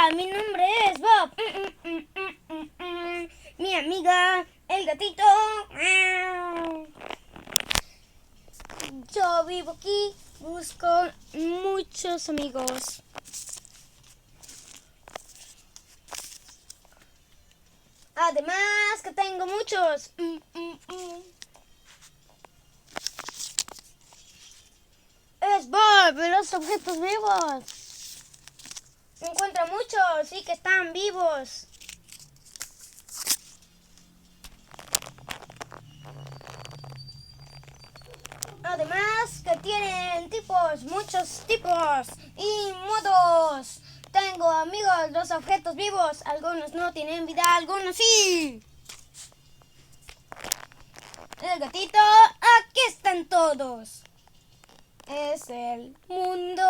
Hola, mi nombre es Bob. Mi amiga, el gatito. Yo vivo aquí, busco muchos amigos. Además que tengo muchos. Es Bob de los objetos vivos. Encuentro muchos y que están vivos. Además que tienen tipos, muchos tipos y modos. Tengo amigos, los objetos vivos. Algunos no tienen vida, algunos sí. El gatito, aquí están todos. Es el mundo.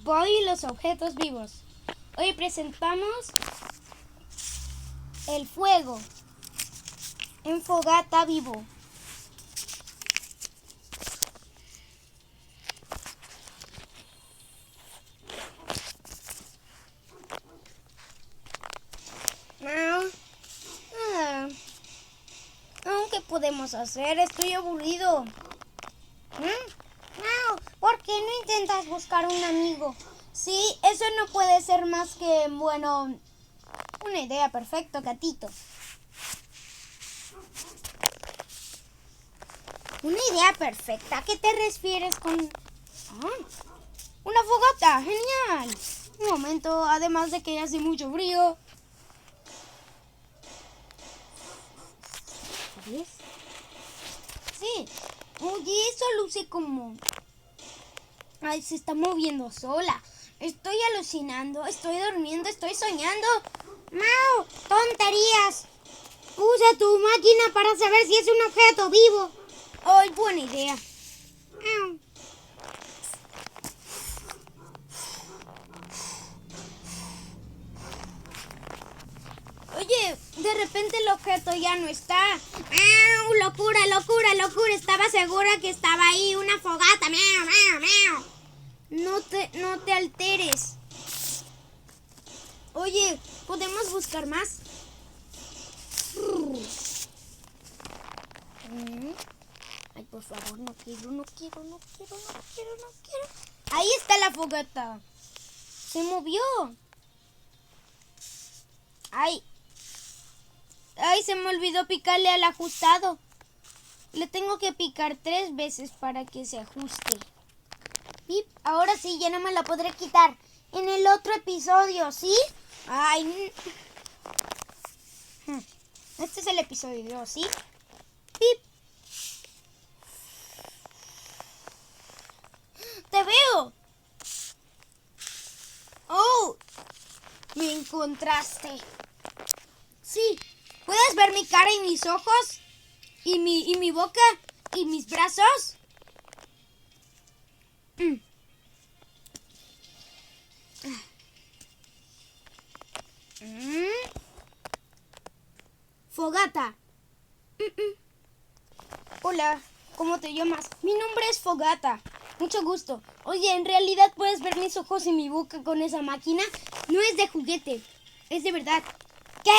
Voy los objetos vivos. Hoy presentamos el fuego en fogata vivo. ¿Qué podemos hacer? Estoy aburrido. ¿Por qué no intentas buscar un amigo? Sí, eso no puede ser más que, bueno, una idea perfecta, gatito. ¿Una idea perfecta? ¿A qué te refieres con...? ¡Una fogata! ¡Genial! Un momento, además de que hace mucho frío. ¿Ves? Sí. Oye, eso luce como... Ay, se está moviendo sola. Estoy alucinando, estoy durmiendo, estoy soñando. ¡Mau! ¡Tonterías! Usa tu máquina para saber si es un objeto vivo. ¡Ay, buena idea! Oye, de repente el objeto ya no está. ¡Mau! ¡Locura, locura, locura! Estaba segura que estaba ahí una fogata. ¡Mau, mau, mau! No te alteres. Oye, ¿podemos buscar más? Ay, por favor, no quiero. Ahí está la fogata. Se movió. Ay, se me olvidó picarle al ajustado. Le tengo que picar 3 veces para que se ajuste. Y ahora sí, ya no me la podré quitar. En el otro episodio, ¿sí? Ay. Este es el episodio 2, ¿sí? ¡Pip! ¡Te veo! ¡Oh! Me encontraste. Sí. ¿Puedes ver mi cara y mis ojos? ¿Y mi boca? ¿Y mis brazos? Fogata. Hola, ¿cómo te llamas? Mi nombre es Fogata. Mucho gusto. Oye, ¿en realidad puedes ver mis ojos y mi boca con esa máquina? No es de juguete, es de verdad. ¿Qué?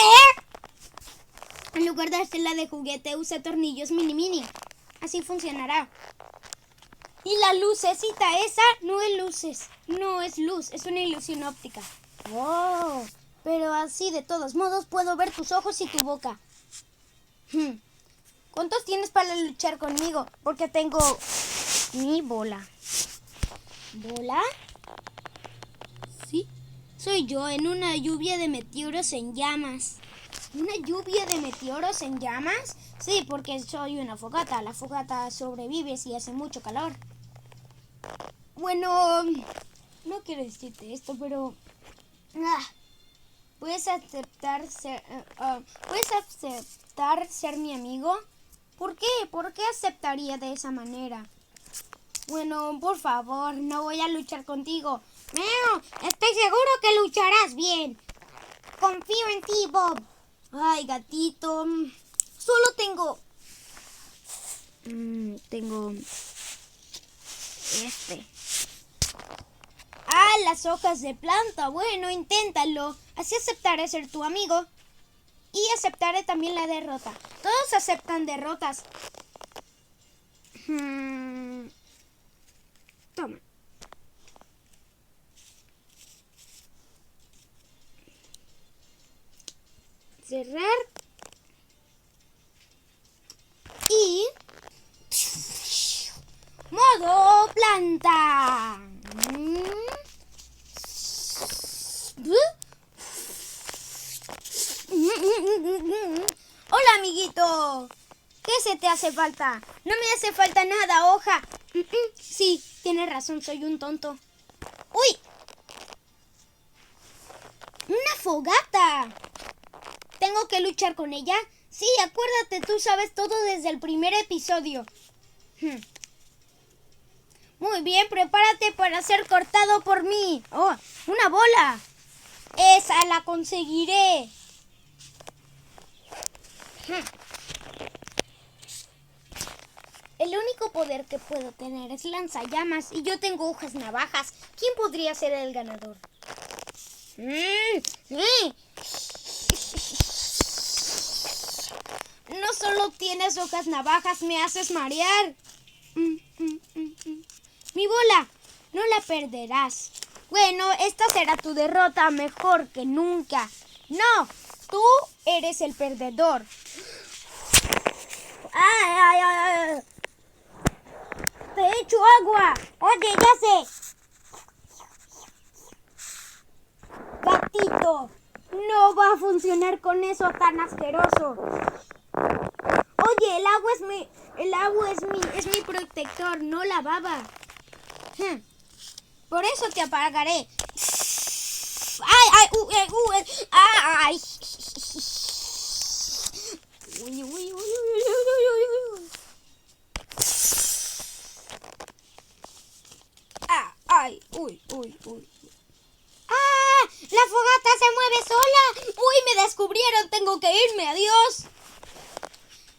En lugar de hacerla de juguete, usa tornillos mini. Así funcionará. Y la lucecita esa no es luces. No es luz, es una ilusión óptica. Oh, pero así de todos modos puedo ver tus ojos y tu boca. ¿Cuántos tienes para luchar conmigo? Porque tengo mi bola. ¿Bola? Sí, soy yo en una lluvia de meteoros en llamas. ¿Una lluvia de meteoros en llamas? Sí, porque soy una fogata. La fogata sobrevive si hace mucho calor. Bueno, no quiero decirte esto, pero... ¿Puedes aceptar ser mi amigo? ¿Por qué? ¿Por qué aceptaría de esa manera? Bueno, por favor, no voy a luchar contigo. No, estoy seguro que lucharás bien. Confío en ti, Bob. Ay, gatito. Solo tengo... tengo... las hojas de planta. Bueno, inténtalo. Así aceptaré ser tu amigo. Y aceptaré también la derrota. Todos aceptan derrotas. Toma. Cerrar. Y... modo planta. Hola, amiguito. ¿Qué se te hace falta? No me hace falta nada, hoja. Sí, tienes razón, soy un tonto. ¡Uy! ¡Una fogata! ¿Tengo que luchar con ella? Sí, acuérdate, tú sabes todo desde el primer episodio. Muy bien, prepárate para ser cortado por mí. ¡Oh, una bola! ¡Esa la conseguiré! El único poder que puedo tener es lanzallamas y yo tengo hojas navajas. ¿Quién podría ser el ganador? No solo tienes hojas navajas, me haces marear. Mi bola, no la perderás. Bueno, esta será tu derrota mejor que nunca. No, tú eres el perdedor. ¡Ay! ¡Te echo agua! ¡Oye, ya sé! Gatito, no va a funcionar con eso tan asqueroso. Oye, el agua es mi protector, no la baba. Por eso te apagaré. ¡Ay! ¡Uy! ¡Ah! ¡La fogata se mueve sola! ¡Uy! ¡Me descubrieron! ¡Tengo que irme! ¡Adiós!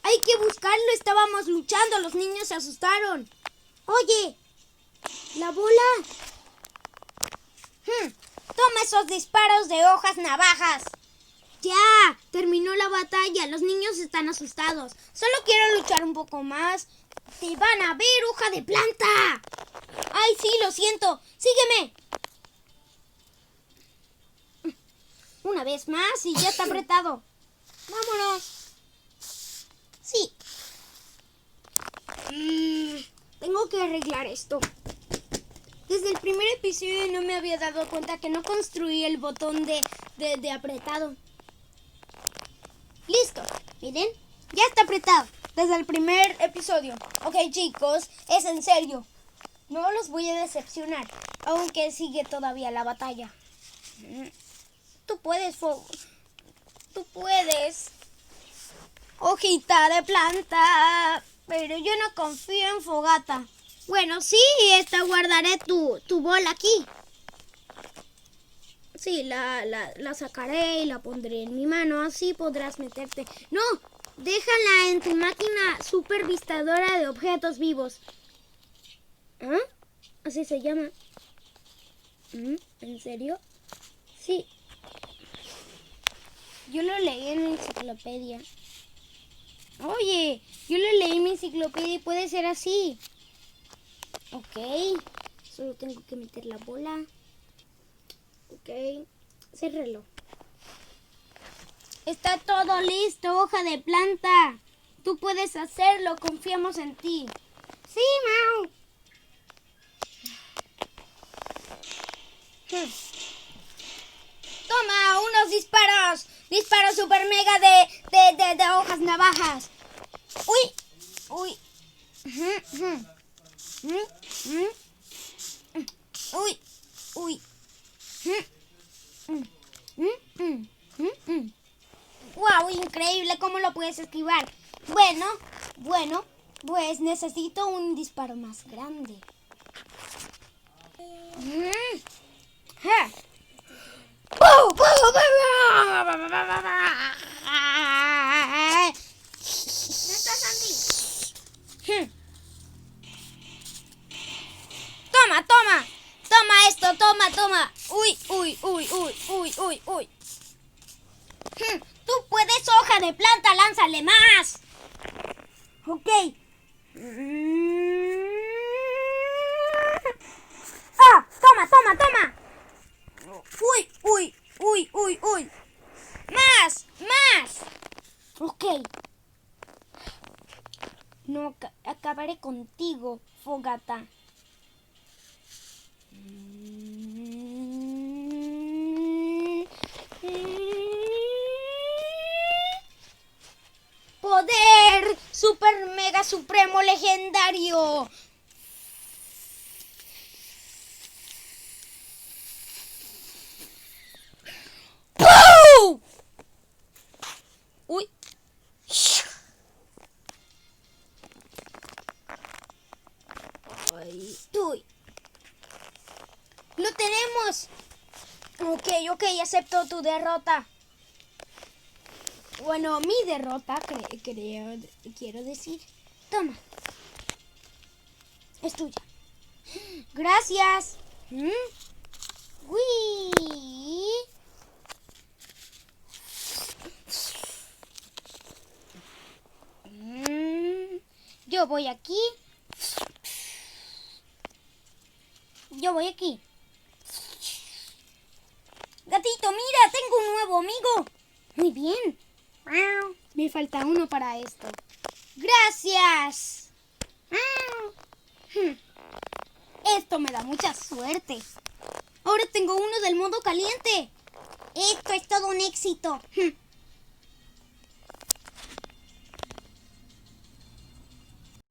Hay que buscarlo. Estábamos luchando. Los niños se asustaron. Oye, la bola. Toma esos disparos de hojas navajas. Ya, terminó la batalla. Los niños están asustados. Solo quiero luchar un poco más. Te van a ver, hoja de planta. Ay, sí, lo siento. Sígueme. Una vez más y ya está apretado. Vámonos. Sí. Tengo que arreglar esto. Desde el primer episodio no me había dado cuenta que no construí el botón de apretado. Listo. Miren, ya está apretado. Desde el primer episodio. Ok, chicos, es en serio. No los voy a decepcionar. Aunque sigue todavía la batalla. Tú puedes, Tú puedes. Hojita de planta. Pero yo no confío en Fogata. Bueno, sí, guardaré tu bola aquí. Sí, la sacaré y la pondré en mi mano. Así podrás meterte. No, déjala en tu máquina supervistadora de objetos vivos. ¿Ah? Así se llama. ¿En serio? Sí. Yo lo leí en mi enciclopedia. Oye, yo lo leí en mi enciclopedia y puede ser así. Ok. Solo tengo que meter la bola. Ok. Cérrelo. Está todo listo, hoja de planta. Tú puedes hacerlo, confiamos en ti. Sí, Mau. Toma, unos disparos. Disparos super mega de hojas navajas. Uy. Uy. ¡Wow! Increíble cómo lo puedes esquivar. Bueno, pues necesito un disparo más grande. ¡Ja! ¿Dónde está Santi? Toma, toma. Toma esto, toma. Uy. Tú puedes, hoja de planta, lánzale más. Ok. ¡Ah! Toma. Uy. Más. Ok. No, acabaré contigo, fogata. Poder super mega supremo legendario. ¡Pum! Uy. Uy. Lo tenemos. Ok, acepto tu derrota. Bueno, mi derrota, quiero decir. Toma. Es tuya. Gracias. Uy. Yo voy aquí. Gatito, mira, tengo un nuevo amigo. Muy bien. Me falta uno para esto. Gracias. Esto me da mucha suerte. Ahora tengo uno del modo caliente. Esto es todo un éxito.